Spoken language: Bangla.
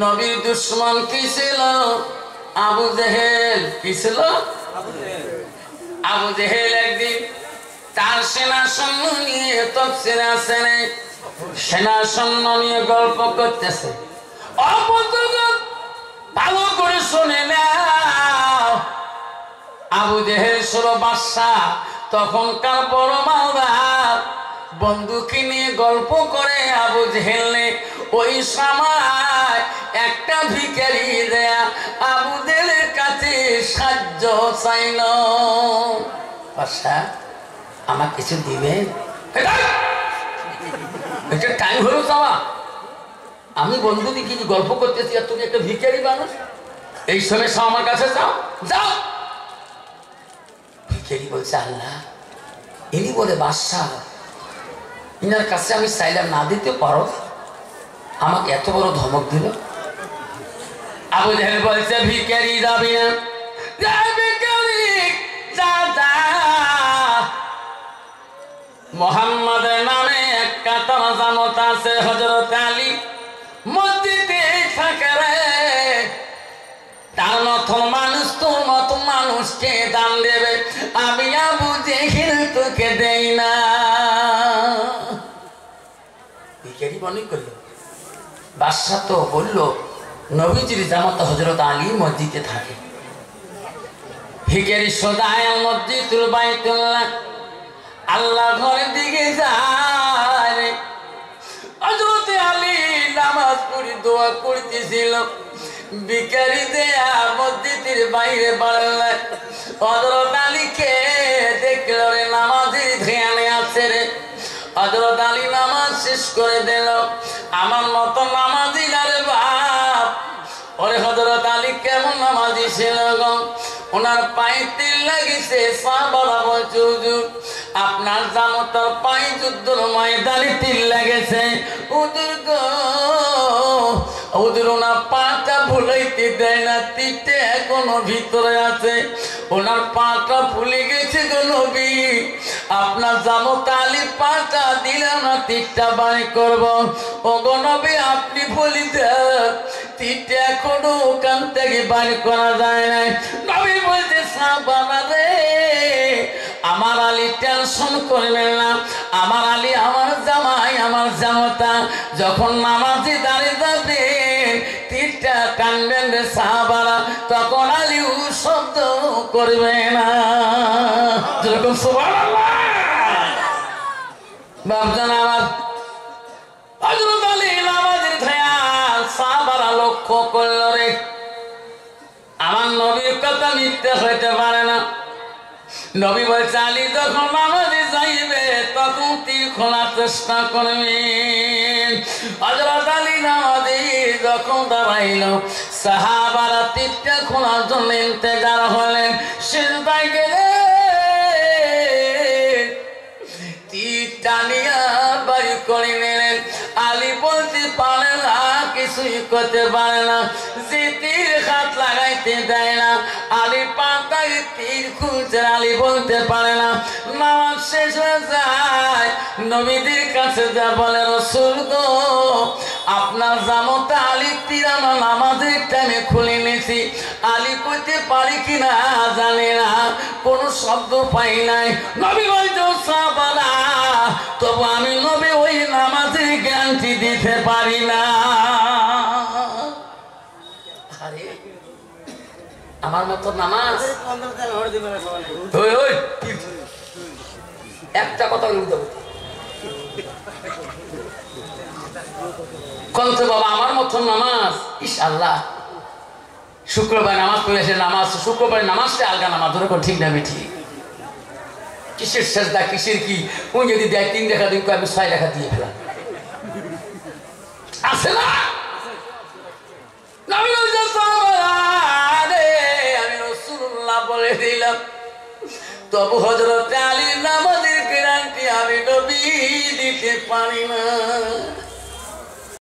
নবীর দুশ্মন কি ছিল? আবু জেহেল। কি ছিল? আবু জেহেল একদিন তার সেনা সৈন্য নিয়ে তফসিরে আছে, সেনা সৈন্য নিয়ে গল্প করতেছে। ভালো করে শুনে নাও, আবু জেহেল ছিল বাদশা, তখনকার বড় মালদার। বন্ধুকে নিয়ে গল্প করে আবু জেহেল ওই সময় একটা ভিখারি দেয়া আবু জেহেলের কাছে সাহায্য চাইল। বাদশা আমার কিছু দিবে? এটা টাইম হলো চাওয়া। আমি বন্ধু দিকে গল্প করতেছি আর তুমি একটা ভিখারি মানুষ, এই সময় সব আমার কাছে যাও যাও। ভিখারি বলছে আল্লাহ, ইনি বলে বাদশা, ইনার কাছে আমি চাইলাম না দিতে পারো, আমাকে এত বড় ধমক দিল। আবু জেহেল বলছে ভিখারি যাবি না, মোহাম্মদের নামে একটা তামাজামত আছে, হজরত আলী মসজিদে থাকে রে, তার মতো মানুষ তোর মতো মানুষকে দান দেবে, আমি আবু জেহেল তোকে দেই না। ভিখারি মনে করল, বাদশা তো বলল নবীজির জামাত হজরত আলী মসজিদে থাকে। ভিখারি সদায় মসজিদুল বাইতুল্লাহ আল্লাহ ঘরের দিকে যায়। হযরত আলী নামাজ পড়ে দোয়া করতেছিল, ভিখারি দেয়া মসজিদের বাইরে বাড়লেন। হযরত আলীকে দেখল রে নামাজের ধ্যানে আছে রে। হযরত আলী নামাজ শেষ করে দিল। আমার মতো নামাজি না রে বাপ। ওরে হযরত আলী কেমন নামাজি ছিল গো, ওনার পায়ে তিল লাগিছে। সাহাবারা বলছে হুজুর আপনার জামাতার পায়ে যুদ্ধের ময়দানে তিল লেগেছে। হুজুর গো, হুজুর ওনার পাটা ভুলাইতে দেয় না, তীরটা এখনো ভিতরে আছে, ওনার পাটা ভুলে গেছে গো নবী। আপনার জামাতা আলীর পাটা দিলাম না, তীরটা বাড়ি করবো। ও গো নবী আপনি বলি দেন, তীরটা এখনো ওখান থেকে বাড়ি করা যায় না। নবী বলছে সাহাবারা রে, আমার আলী টেনশন করবেন না, আমার আলী আমার জামাই, আমার জামাতা, যখন নামাজে দাঁড়িয়ে যাবেন তীরটা টানবেন রে সাহাবারা, তখন আলী শব্দ করবে না। যেরকম সুবহানাল্লাহ। বাপজান আমার হযরত আলী নামাজের খেয়াল সাহাবারা লক্ষ্য করল রে, আমার নবীর কথা মিথ্যে হইতে পারে না। নবী বলছে আলী যখন নামাজে যাইবে তখন তীর খোলার চেষ্টা করবেন। হযরত আলী নামাজে যখন দাঁড়াইল, সাহাবারা তীরটা খোলার জন্য ইন্তেজার হলেন। সিজদায় গেলেন, তীর টানিয়া বাড়ি করে নিলেন। আলী বলতে পারে না, কিছুই করতে পারে না, যে তীর হাত লাগাইতে দেয় না। আলী পাতায় তীর খুলছে, আলী বলতে পারে না। নামাজ শেষ হয়ে যায়, নবীদের কাছে যা বলে রাসূল গো, আপনার জামাতা আলী তীর আমার নামাজের টাইমে খুলে নিয়েছি। আলী কইতে পারি কিনা জানে না, কোনো শব্দ পাই নাই। নবী বলছে সাহাবারা, তবু আমি নবী ওই নামাজের গ্যারান্টি দিতে পারি না। আরে আমার মতো নামাজ একটা কথা বলতে কত বাবা, আমার মতো নামাজ। ইস আল্লাহ, শুক্রবার নামাজ পড়ে এসে নামাজ, শুক্রবার নামাজটা আলগা নামাজ, ধরে ঠিক না ঠিক? কিসের সেজদা কিসের কি, ওই যদি দেয় 3 রেখা দিন, আমি 6 রেখা দিয়ে ফেলাম, আছে না? আমি রাসূলুল্লাহ বলে দিলাম, তবু হযরত আলীর নামাজের গ্যারান্টি আমি নবী দিতে পারি না।